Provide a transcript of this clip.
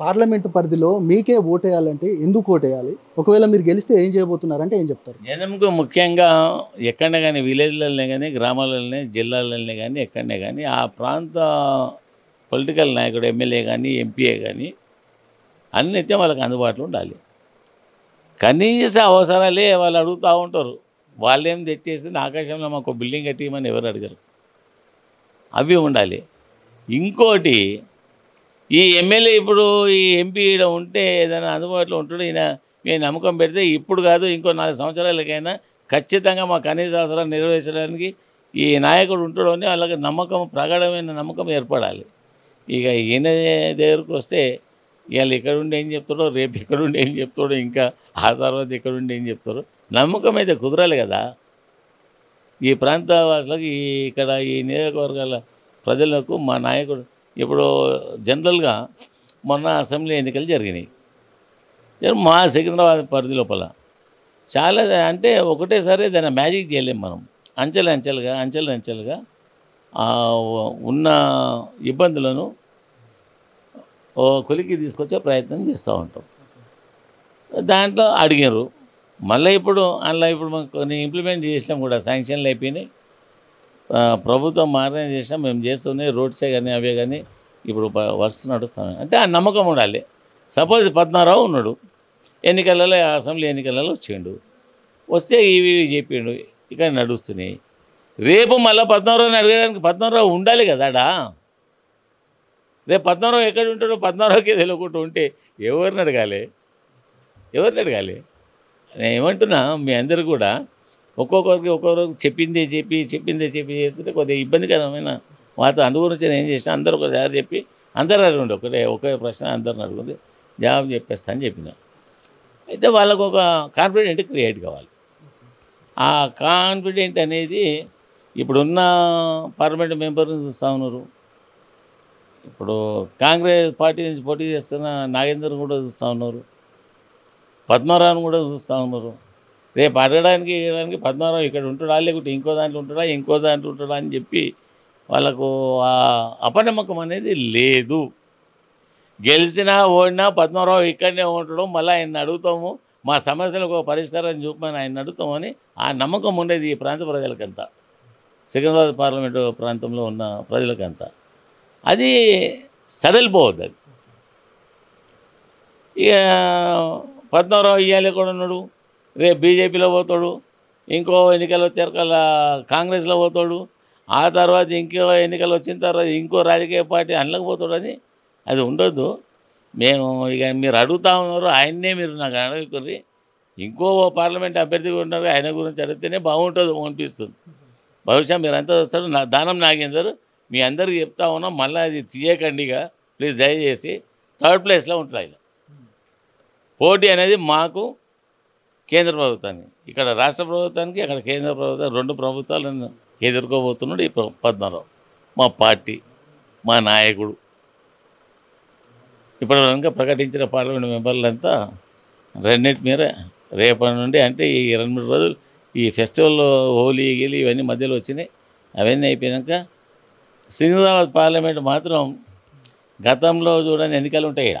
Parliament పరిధిలో మీకే ఓటేయాలంటే ఎందుకు ఓటేయాలి? ఒకవేళ మీరు గెలిస్తే ఏం చేయబోతున్నారంటే ఏం చెప్తారు? జనంకు ముఖ్యంగా ఎక్కడనే కానీ విలేజ్లలోనే కానీ గ్రామాలలోనే జిల్లాలలోనే కానీ ఎక్కడనే కానీ ఆ ప్రాంత పొలిటికల్ నాయకుడు ఎమ్మెల్యే కానీ ఎంపీఏ కానీ అన్నిత్యం వాళ్ళకి అందుబాటులో ఉండాలి. కనీస అవసరాలే వాళ్ళు అడుగుతూ ఉంటారు. వాళ్ళేం తెచ్చేసింది ఆకాశంలో మాకు బిల్డింగ్ కట్టియమని ఎవరు అడగరు. అవి ఉండాలి. ఇంకోటి ఈ ఎమ్మెల్యే ఇప్పుడు ఈ ఎంపీ ఈడ ఉంటే ఏదైనా అందుబాటులో ఉంటాడు. ఈయన మేము నమ్మకం పెడితే ఇప్పుడు కాదు ఇంకో 4 సంవత్సరాలకైనా ఖచ్చితంగా మా కనీస అవసరాలు నెరవేర్చడానికి ఈ నాయకుడు ఉంటాడు అని వాళ్ళకి నమ్మకం, ప్రగాఢమైన నమ్మకం ఏర్పడాలి. ఇక ఈయన దగ్గరకు వస్తే ఇవాళ ఇక్కడుండి ఏం చెప్తాడో, రేపు ఇక్కడుండి ఏం చెప్తాడో, ఇంకా ఆ తర్వాత ఇక్కడుండి ఏం చెప్తారో నమ్మకం అయితే కుదరాలి కదా. ఈ ప్రాంత వాసులకు ఇక్కడ ఈ నియోజకవర్గాల ప్రజలకు మా నాయకుడు ఇప్పుడు జనరల్గా మొన్న అసెంబ్లీ ఎన్నికలు జరిగినాయి. మా సికింద్రాబాద్ పరిధి లోపల చాలా అంటే ఒకటేసారి దాన్ని మ్యాజిక్ చేయలేము మనం. అంచెలంచెలుగా ఉన్న ఇబ్బందులను కొలికి తీసుకొచ్చే ప్రయత్నం చేస్తూ ఉంటాం. దాంట్లో అడిగారు. మళ్ళీ ఇప్పుడు మనం కొన్ని ఇంప్లిమెంట్ చేసినాం కూడా, శాంక్షన్లు అయిపోయినాయి. ప్రభుత్వం మారనే చేసినాం, మేము చేస్తున్నాయి. రోడ్సే కానీ అవే కానీ ఇప్పుడు వర్క్స్ నడుస్తున్నాయి. అంటే ఆ నమ్మకం ఉండాలి. సపోజ్ పద్మారావు ఉన్నాడు, ఎన్నికలలో అసెంబ్లీ ఎన్నికలలో వచ్చిండు, వస్తే ఇవి చెప్పిండు, ఇక నడుస్తున్నాయి. రేపు మళ్ళీ పద్మారావుని అడగడానికి పద్మారావు ఉండాలి కదా ఆడ. రేపు పద్మారావు ఎక్కడ ఉంటాడో పద్మారావుకి తెలియకుండా ఉంటే ఎవరిని అడగాలి? నేను ఏమంటున్నా, మీ అందరు కూడా ఒక్కొక్కరికి చెప్పిందే చెప్పి చేస్తుంటే కొద్దిగా ఇబ్బందికరమైన అందు గురించి నేను ఏం చేసినా అందరూ ఒకసారి చెప్పి అందరూ అడగండి, ఒకే ప్రశ్న అందరిని అడుగుంది జవాబు చెప్పేస్తా అని చెప్పిన. అయితే వాళ్ళకు ఒక కాన్ఫిడెంట్ క్రియేట్ కావాలి. ఆ కాన్ఫిడెంట్ అనేది ఇప్పుడున్న పార్లమెంట్ మెంబర్ని చూస్తూ ఉన్నారు. ఇప్పుడు కాంగ్రెస్ పార్టీ నుంచి పోటీ చేస్తున్న నాగేందర్ని కూడా చూస్తూ ఉన్నారు, పద్మారావుని కూడా చూస్తూ ఉన్నారు. రేపు అడగడానికి పద్మారావు ఇక్కడ ఉంటాడా, లేకుంటే ఇంకో దాంట్లో ఉంటాడా అని చెప్పి వాళ్ళకు ఆ అపనమ్మకం అనేది లేదు. గెలిచినా ఓడినా పద్మారావు ఇక్కడనే ఉంటాడు, మళ్ళీ ఆయన అడుగుతాము, మా సమస్యలకు పరిష్కారం చూపమని ఆయన అడుగుతామని ఆ నమ్మకం ఉండేది ఈ ప్రాంత ప్రజలకంతా, సికింద్రాబాద్ పార్లమెంటు ప్రాంతంలో ఉన్న ప్రజలకంతా. అది సడలిపోవద్దు. అది ఇక పద్మారావు ఇయ్యాలి కూడా ఉన్నాడు, రేపు బీజేపీలో పోతాడు, ఇంకో ఎన్నికలు వచ్చాక కాంగ్రెస్లో పోతాడు, ఆ తర్వాత ఇంకో ఎన్నికలు వచ్చిన తర్వాత ఇంకో రాజకీయ పార్టీ అందులోకి పోతాడని అది ఉండొద్దు. మేము ఇక మీరు అడుగుతూ ఉన్నారు, ఆయన్నే మీరు నాకు అడగకుర్రి, ఇంకో పార్లమెంట్ అభ్యర్థిగా ఉన్నారు, ఆయన గురించి అడిగితేనే బాగుంటుంది అనిపిస్తుంది. బహుశా మీరంతా వస్తారు. దానం నాగేందర్ మీ అందరికీ చెప్తా ఉన్నాం, మళ్ళీ అది తీయకండిగా ప్లీజ్, దయచేసి. 3rd ప్లేస్లో ఉంటుంది ఆయన. పోటీ అనేది మాకు కేంద్ర ప్రభుత్వానికి, ఇక్కడ రాష్ట్ర ప్రభుత్వానికి, అక్కడ కేంద్ర ప్రభుత్వం, 2 ప్రభుత్వాలను ఎదుర్కోబోతున్నాడు ఈ పద్మారావు. మా పార్టీ, మా నాయకుడు. ఇప్పుడు కనుక ప్రకటించిన పార్లమెంట్ మెంబర్లంతా రెండింటి మీద రేపటి నుండి, అంటే ఈ 2-3 రోజులు ఈ ఫెస్టివల్లో హోలీ గీలి ఇవన్నీ మధ్యలో వచ్చినాయి. అవన్నీ అయిపోయాక సికింద్రాబాద్ పార్లమెంట్ మాత్రం గతంలో చూడని ఎన్నికలు ఉంటాయి ఇక్కడ.